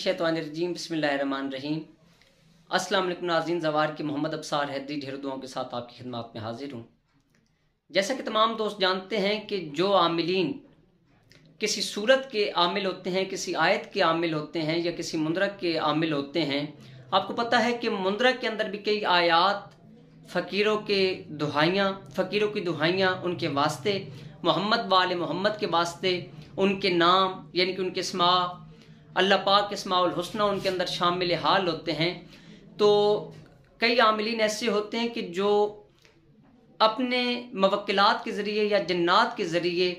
मिनश्शैतानिर्रजीम बिस्मिल्लाहिर्रहमानिर्रहीम। अस्सलाम वालेकुम नाज़रीन, ज़वार की मोहम्मद अब्सार हैदरी ढेर दुआओं के साथ आपकी खिदमत में हाजिर हूँ। जैसा कि तमाम दोस्त जानते हैं कि जो आमिलीन किसी सूरत के आमिल होते हैं, किसी आयत के आमिल होते हैं या किसी मुंदरा के आमिल होते हैं, आपको पता है कि मुंदरा के अंदर भी कई आयात फ़कीरों की दुहाइयाँ उनके वास्ते, मोहम्मद वाले मोहम्मद के वास्ते, उनके नाम यानी कि उनके इस्मा अल्लाह पाक के इस्माउल हुस्ना उनके अंदर शामिल हाल होते हैं। तो कई आमिलीन ऐसे होते हैं कि जो अपने मवक्किलात के ज़रिए या जन्नात के ज़रिए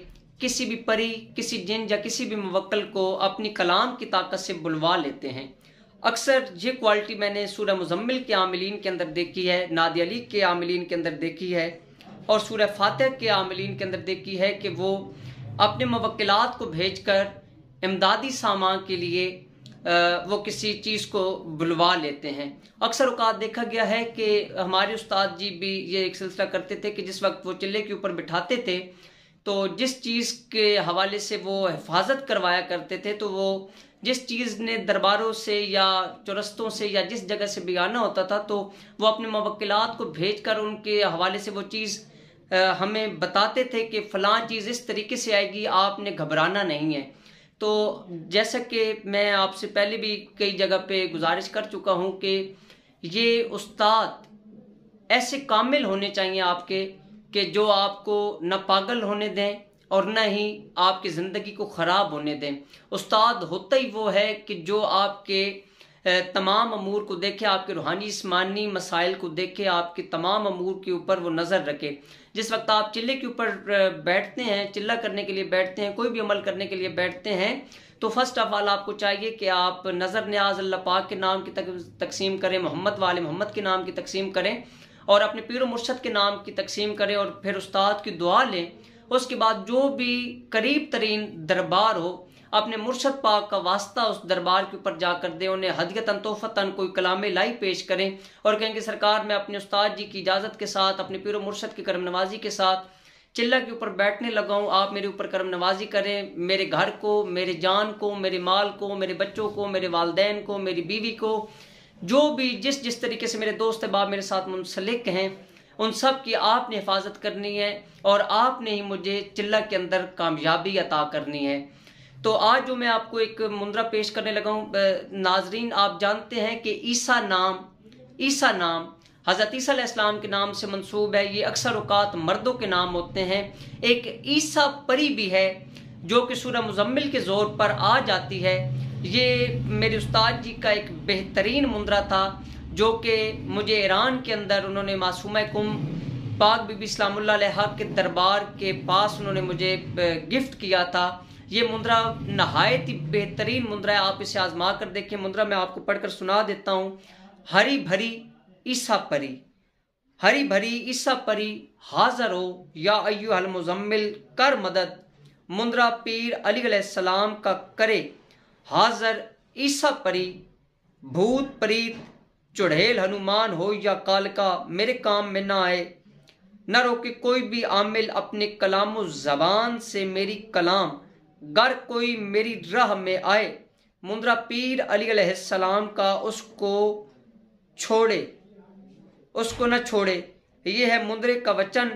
किसी भी परी, किसी जिन या किसी भी मुवक्किल को अपनी कलाम की ताकत से बुलवा लेते हैं। अक्सर ये क्वालिटी मैंने सूरह मुज़म्मिल के आमिलीन के अंदर देखी है, नादी अली के आमिलीन के अंदर देखी है और सूरह फातिहा के आमिलीन के अंदर देखी है कि वो अपने मुवक्किलात को भेजकर इमदादी सामान के लिए वो किसी चीज़ को बुलवा लेते हैं। अक्सर औकात देखा गया है कि हमारे उस्ताद जी भी ये एक सिलसिला करते थे कि जिस वक्त वो चिल्ले के ऊपर बिठाते थे तो जिस चीज़ के हवाले से वो हिफाजत करवाया करते थे, तो वो जिस चीज़ ने दरबारों से या चुरस्तों से या जिस जगह से भी आना होता था तो वो अपने मुवक्किलात को भेजकर उनके हवाले से वो चीज़ हमें बताते थे कि फ़लाँ चीज़ इस तरीके से आएगी, आपने घबराना नहीं है। तो जैसा कि मैं आपसे पहले भी कई जगह पे गुजारिश कर चुका हूँ कि ये उस्ताद ऐसे कामिल होने चाहिए आपके कि जो आपको न पागल होने दें और न ही आपकी ज़िंदगी को ख़राब होने दें। उस्ताद होता ही वो है कि जो आपके तमाम अमूर को देखे, आपके रूहानी जिस्मानी मसाइल को देखे, आपके तमाम अमूर के ऊपर वो नज़र रखे। जिस वक्त आप चिल्ले के ऊपर बैठते हैं, चिल्ला करने के लिए बैठते हैं, कोई भी अमल करने के लिए बैठते हैं, तो फर्स्ट ऑफ ऑल आपको चाहिए कि आप नज़र न्याज अल्लाह पाक के नाम की तकसीम करें, मोहम्मद वाले मोहम्मद के नाम की तकसीम करें और अपने पीर मुर्शद के नाम की तकसीम करें और फिर उस्ताद की दुआ लें। उसके बाद जो भी करीब तरीन दरबार हो, अपने मुर्शद पाक का वास्ता उस दरबार के ऊपर जाकर दें, उन्हें हदियतन तोहफतन कोई कलाम इलाही पेश करें और कहें कि सरकार मैं अपने उस्ताद जी की इजाज़त के साथ, अपने पीर मुर्शद की करम नवाजी के साथ चिल्ला के ऊपर बैठने लगा हूँ, आप मेरे ऊपर करम नवाजी करें, मेरे घर को, मेरे जान को, मेरे माल को, मेरे बच्चों को, मेरे वालदैन को, मेरी बीवी को, जो भी जिस जिस तरीके से मेरे दोस्त अहबाब मेरे साथ मुंसलिक हैं, उन सब की आपने हिफाजत करनी है और आपने ही मुझे चिल्ला के अंदर कामयाबी अता करनी है। तो आज जो मैं आपको एक मुंदरा पेश करने लगा हूँ नाजरीन, आप जानते हैं कि ईसा नाम हज़रत ईसा अलैहिस्सलाम के नाम से मंसूब है। ये अक्सर औकात मर्दों के नाम होते हैं। एक ईसा परी भी है जो कि सूरह मुज़म्मिल के ज़ोर पर आ जाती है। ये मेरे उस्ताद जी का एक बेहतरीन मुंदरा था जो कि मुझे ईरान के अंदर उन्होंने मासूमा कुम पाक बीबी सलामुल्लाह अलैहा के दरबार के पास उन्होंने मुझे गिफ्ट किया था। ये मुंदरा नहायत ही बेहतरीन मुंदरा है, आप इसे आजमा कर देखें। मुंदरा मैं आपको पढ़कर सुना देता हूँ। हरी भरी ईसा परी हाज़र हो या अय्युहल मुज़म्मिल कर मदद, मुंदरा पीर अली अलैहिस्सलाम का करे हाज़र। ईसा परी भूत प्रीत चुड़ैल हनुमान हो या कालका, मेरे काम में ना आए, न रोके कोई भी आमिल अपने कलामो ज़बान से मेरी कलाम, गर कोई मेरी राह में आए, मुंदरा पीर अली अलैहिस्सलाम का उसको न छोड़े। ये है मुंदरे का वचन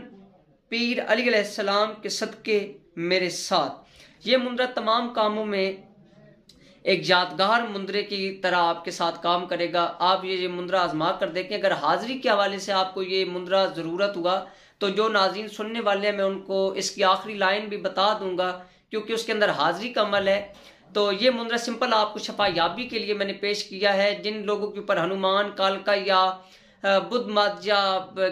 पीर अली अलैहिस्सलाम के सदके मेरे साथ। ये मुंदरा तमाम कामों में एक यादगार मुंदरे की तरह आपके साथ काम करेगा। आप ये मुंदरा आजमा कर देखें। अगर हाजिरी के हवाले से आपको ये मुंदरा ज़रूरत हुआ तो जो नाज़रीन सुनने वाले हैं मैं उनको इसकी आखिरी लाइन भी बता दूंगा क्योंकि उसके अंदर हाजिरी का अमल है। तो ये मुंदरा सिंपल आपको शफायाबी के लिए मैंने पेश किया है। जिन लोगों के ऊपर हनुमान, कालका या बुद्ध मत या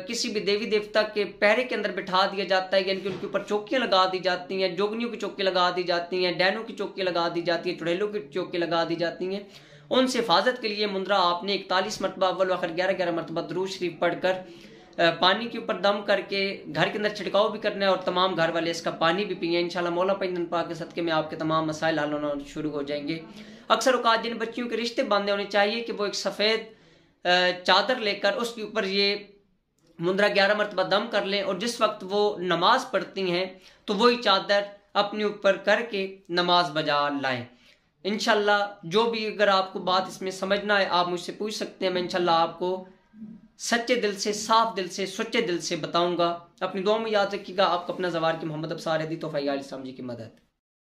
किसी भी देवी देवता के पहरे के अंदर बिठा दिया जाता है, यानी कि उनके ऊपर चौकियाँ लगा दी जाती हैं, जोगनियों की चौकी लगा दी जाती हैं, डैनों की चौकी लगा दी जाती है, चुड़ैलों की चौकी लगा दी जाती हैं, उनसे हिफाजत के लिए मुंदरा आपने 41 मरतबा अव्वल व आखिर 11-11 मरतबा दुरूद शरीफ पढ़कर पानी के ऊपर दम करके घर के अंदर छिड़काव भी करना है और तमाम घर वाले इसका पानी भी पिए। इंशाल्लाह मौला पैन पाक के सदके में आपके तमाम मसाइल हल होना शुरू हो जाएंगे। अक्सर औकात जिन बच्चियों के रिश्ते बांधे होने चाहिए कि वो एक सफ़ेद चादर लेकर उसके ऊपर ये मुंदरा 11 मरतबा दम कर लें और जिस वक्त वो नमाज पढ़ती हैं तो वही चादर अपने ऊपर करके नमाज बजा लाएं। इंशाल्लाह जो भी अगर आपको बात इसमें समझना है आप मुझसे पूछ सकते हैं, मैं इंशाल्लाह आपको सच्चे दिल से, साफ दिल से, सच्चे दिल से बताऊंगा। अपनी दुआ में याद रखिएगा। आपका अपना ज़वार की मोहम्मद अब्सार हैदी तोहफा इस्लाम जी की मदद।